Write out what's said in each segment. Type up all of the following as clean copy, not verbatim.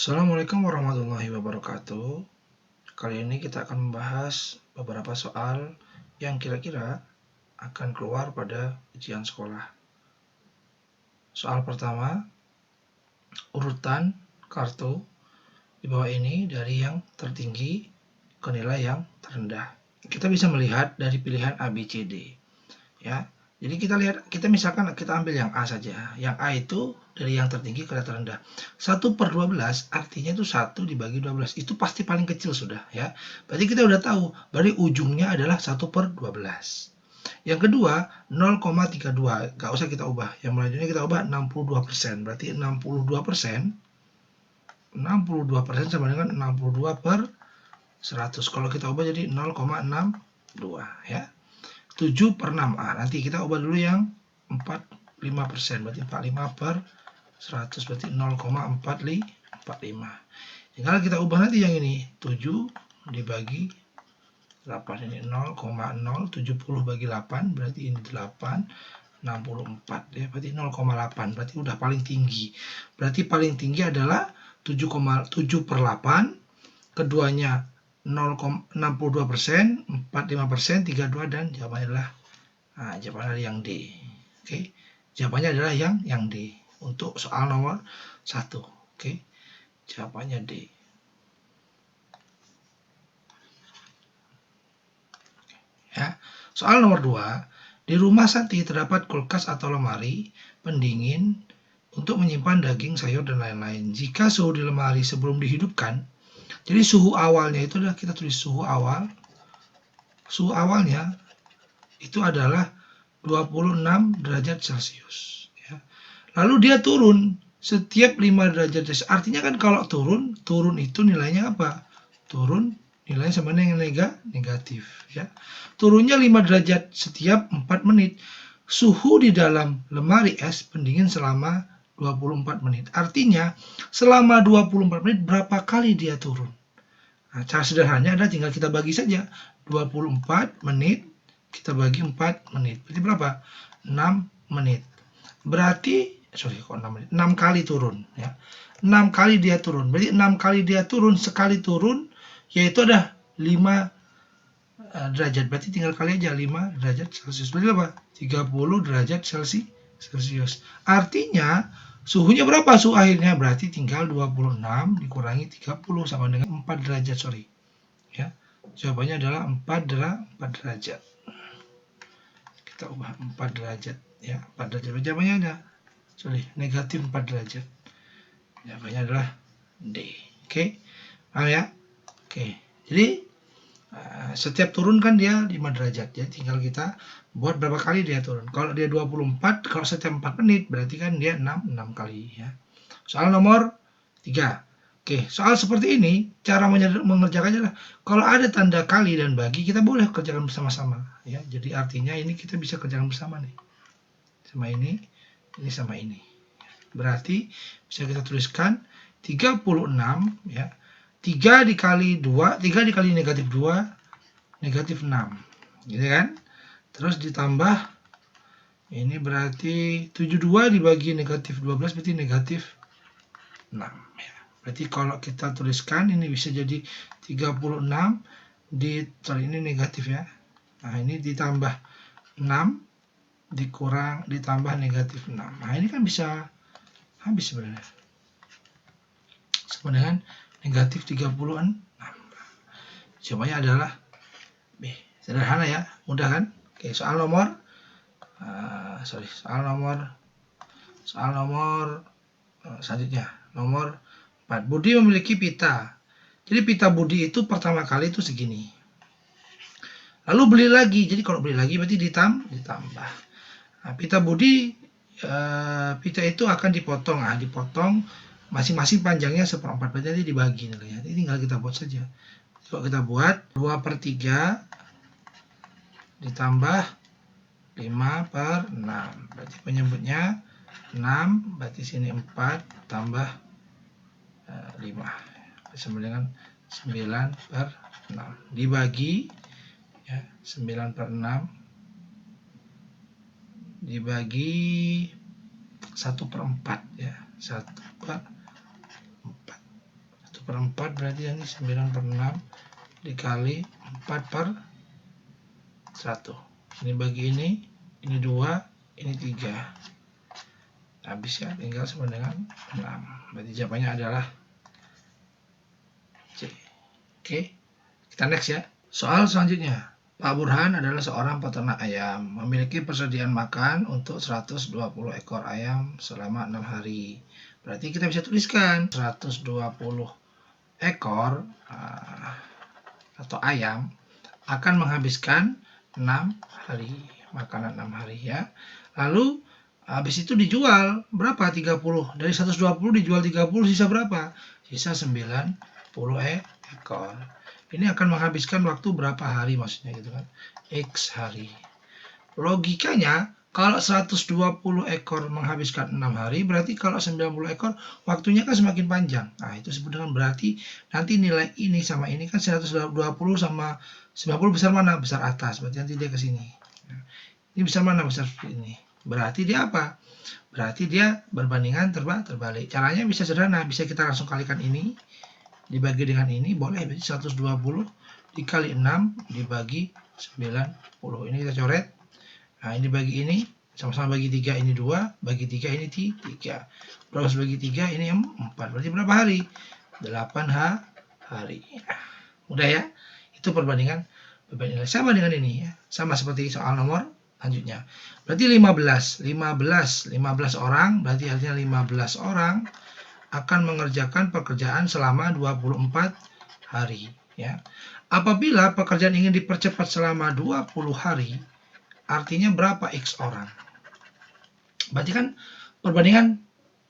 Assalamualaikum warahmatullahi wabarakatuh. Kali ini kita akan membahas beberapa soal yang kira-kira akan keluar pada ujian sekolah. Soal pertama, urutan kartu di bawah ini dari yang tertinggi ke nilai yang terendah. Kita bisa melihat dari pilihan A, B, C, D. Ya, jadi kita misalkan kita ambil yang A saja. Yang A itu dari yang tertinggi ke yang terendah. 1/12 artinya itu 1 dibagi 12. Itu pasti paling kecil sudah ya. Berarti kita udah tahu, berarti ujungnya adalah 1/12. Yang kedua, 0,32. Gak usah kita ubah. Yang selanjutnya kita ubah 62%. Berarti 62% sama dengan 62/100. Kalau kita ubah jadi 0,62 ya. 7/6. Nanti kita ubah dulu yang 45%. Berarti 45/100. Berarti 0,45. Tinggal kita ubah nanti yang ini. 7 dibagi 8. Ini 0,070 bagi 8. Berarti ini 8. 64 ya. Berarti 0,8. Berarti udah paling tinggi. Berarti paling tinggi adalah 7,7/8. Keduanya 0,62%, 45%, 32 dan jawabannya adalah yang D. Oke. Jawabannya adalah yang D untuk soal nomor 1. Oke. Jawabannya D. Ya. Soal nomor 2. Di rumah Santi terdapat kulkas atau lemari pendingin untuk menyimpan daging, sayur dan lain-lain. Jika suhu di lemari sebelum dihidupkan, jadi suhu awalnya itu adalah kita tulis suhu awal. Suhu awalnya itu adalah 26 derajat Celcius. Ya. Lalu dia turun setiap 5 derajat Celcius. Artinya kan kalau turun itu nilainya apa? Turun nilainya sama dengan negatif. Ya. Turunnya 5 derajat setiap 4 menit. Suhu di dalam lemari es pendingin selama 24 menit. Artinya selama 24 menit berapa kali dia turun? Nah, cara sederhananya adalah tinggal kita bagi saja. 24 menit kita bagi 4 menit. Berarti berapa? 6 menit. Berarti, 6 menit. 6 kali turun. Ya. 6 kali dia turun. Berarti 6 kali dia turun, sekali turun, yaitu ada 5 derajat. Berarti tinggal kali aja 5 derajat Celcius. Berarti apa? 30 derajat Celcius. Artinya, suhunya berapa suhu akhirnya? Berarti tinggal 26 dikurangi 30 sama dengan 4 derajat, Ya. Jawabannya adalah 4 derajat. Kita ubah 4 derajat, ya. 4 derajat. Jawabannya ada. Negatif 4 derajat. Jawabannya adalah D. Oke. Paham ya? Oke. Jadi setiap turun kan dia 5 derajat. Jadi tinggal kita buat berapa kali dia turun. Kalau dia 24, kalau setiap 4 menit berarti kan dia 6 kali ya. Soal nomor 3. Oke, soal seperti ini cara mengerjakannya adalah kalau ada tanda kali dan bagi kita boleh kerjakan bersama-sama ya. Jadi artinya ini kita bisa kerjakan bersama nih. Sama ini sama ini. Berarti bisa kita tuliskan 36 ya. 3 dikali 2, 3 dikali negatif 2, negatif 6. Gitu kan? Terus ditambah, ini berarti 72 dibagi negatif 12, berarti negatif 6. Ya. Berarti kalau kita tuliskan, ini bisa jadi 36, ini negatif ya. Nah, ini ditambah 6, ditambah negatif 6. Nah, ini kan bisa habis sebenarnya. Sama dengan negatif 36. Jawabannya adalah B. Sederhana ya, mudah kan? Oke, soal nomor selanjutnya, nomor 4. Budi memiliki pita. Jadi pita Budi itu pertama kali itu segini. Lalu beli lagi. Jadi kalau beli lagi berarti ditambah. Nah, pita Budi, pita itu akan dipotong. Dipotong masing-masing panjangnya 1/4. Berarti dibagi nilainya. Ini tinggal kita buat saja. Kalau kita buat 2/3 ditambah 5/6. Berarti penyebutnya 6, berarti sini 4 tambah 5. Sama dengan 9/6. Dibagi ya, 9/6 dibagi 1/4 ya, 1/4. 1/4 berarti ini 9/6 dikali 4/100. Ini bagi ini 2, ini 3. Habis ya, tinggal sama dengan 6. Berarti jawabannya adalah C. Oke, kita next ya. Soal selanjutnya. Pak Burhan adalah seorang peternak ayam, memiliki persediaan makan untuk 120 ekor ayam selama 6 hari. Berarti kita bisa tuliskan 120 ekor atau ayam akan menghabiskan 6 hari, makanan 6 hari ya. Lalu habis itu dijual berapa? 30. Dari 120 dijual 30, sisa berapa? Sisa 90 ekor. Ini akan menghabiskan waktu berapa hari maksudnya gitu kan? X hari. Logikanya kalau 120 ekor menghabiskan 6 hari, berarti kalau 90 ekor waktunya kan semakin panjang. Nah, itu disebut dengan berarti nanti nilai ini sama ini kan 120 sama 90 besar mana? Besar atas. Berarti nanti dia ke sini. Nah, ini besar mana? Besar seperti ini. Berarti dia apa? Berarti dia berbandingan terbalik. Caranya bisa sederhana, bisa kita langsung kalikan ini dibagi dengan ini, boleh. Berarti 120 dikali 6 dibagi 90. Ini kita coret. Nah, ini bagi ini, sama-sama bagi 3, ini 2, bagi 3, ini 3. 12 bagi 3, ini 4. Berarti berapa hari? 8 hari. Mudah ya? Itu perbandingan nilai. Sama dengan ini ya. Sama seperti soal nomor selanjutnya. Berarti 15 orang, berarti artinya 15 orang akan mengerjakan pekerjaan selama 24 hari ya. Apabila pekerjaan ingin dipercepat selama 20 hari, artinya berapa X orang? Berarti kan perbandingan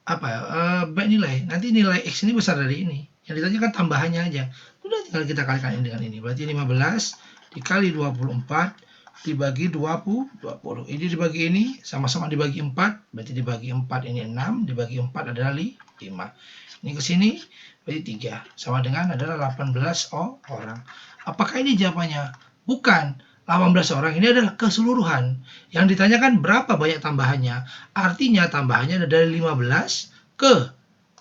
apa ya? Baik nilai. Nanti nilai X ini besar dari ini. Yang ditanya kan tambahannya aja. Udah tinggal kita kalikan ini dengan ini. Berarti 15 dikali 24 dibagi 20. Ini dibagi ini, sama-sama dibagi 4. Berarti dibagi 4 ini 6, dibagi 4 adalah 5. Ini ke sini berarti 3. Sama dengan adalah 18 orang. Apakah ini jawabannya? Bukan. 18 orang ini adalah keseluruhan. Yang ditanyakan berapa banyak tambahannya. Artinya tambahannya dari 15 ke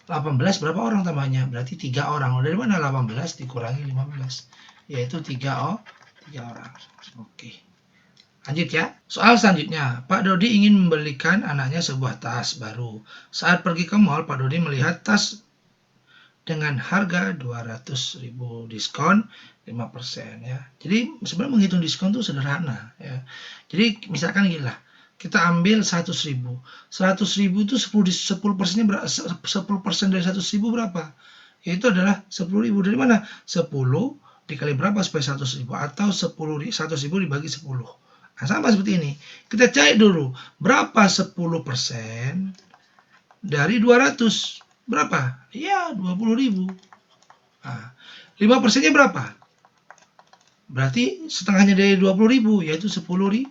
18 berapa orang tambahannya? Berarti 3 orang. Dari mana 18 dikurangi 15? Yaitu 3 orang. Oke. Lanjut ya. Soal selanjutnya, Pak Dodi ingin membelikan anaknya sebuah tas baru. Saat pergi ke mall, Pak Dodi melihat tas dengan harga 200.000, diskon 5% ya. Jadi sebenarnya menghitung diskon itu sederhana ya. Jadi misalkan gila, kita ambil 100.000. 100.000 itu 10%-nya berapa? 10% dari 100.000 berapa? Yaitu adalah 10.000. Dari mana? 10 dikali berapa supaya 100.000? Atau 100.000 dibagi 10. Nah, sama seperti ini. Kita cari dulu berapa 10% dari 200. Berapa? Ya, 20.000. Nah, 5%-nya berapa? Berarti setengahnya dari 20.000, yaitu 10.000.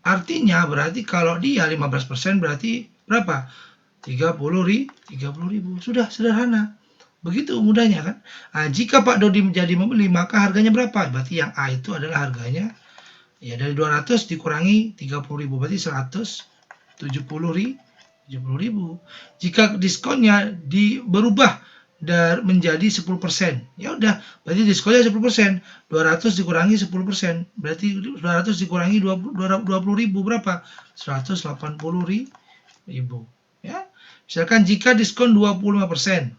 Artinya berarti kalau dia 15% berarti berapa? 30.000. Sudah sederhana. Begitu mudahnya kan? Nah, jika Pak Dodi menjadi membeli, maka harganya berapa? Berarti yang A itu adalah harganya ya dari 200 dikurangi 30.000, berarti 170.000. Jika diskonnya berubah menjadi 10%, ya udah, berarti diskonnya 10%. 200 dikurangi 10%, berarti 200 dikurangi 20.000 berapa? 180.000 ya. Misalkan jika diskon 25%,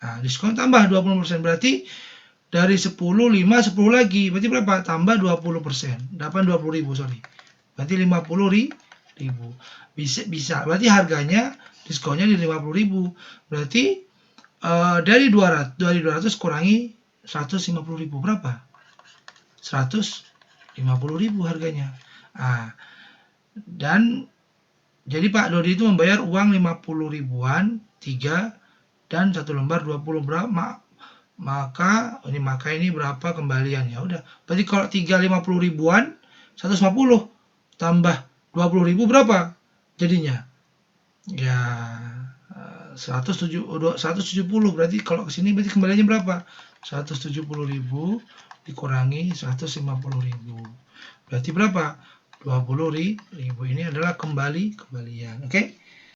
nah diskon tambah 20%, berarti dari 10, 5, 10 lagi. Berarti berapa? Tambah 20%. 20.000, sorry. Berarti 50.000. Bisa. Berarti harganya, diskonnya di 50.000. Berarti dari 200 kurangi 150.000. Berapa? 150.000 harganya. Nah, dan jadi Pak Dodi itu membayar uang 50 ribuan, 3 dan 1 lembar 20 berapa? Maka ini berapa kembalian? Ya udah, berarti kalau 50 ribuan 150 tambah 20.000 berapa jadinya? Ya 170. Berarti kalau ke sini berarti kembaliannya berapa? 170.000 dikurangi 150.000. Berarti berapa? 20.000. Ini adalah kembalian. Oke?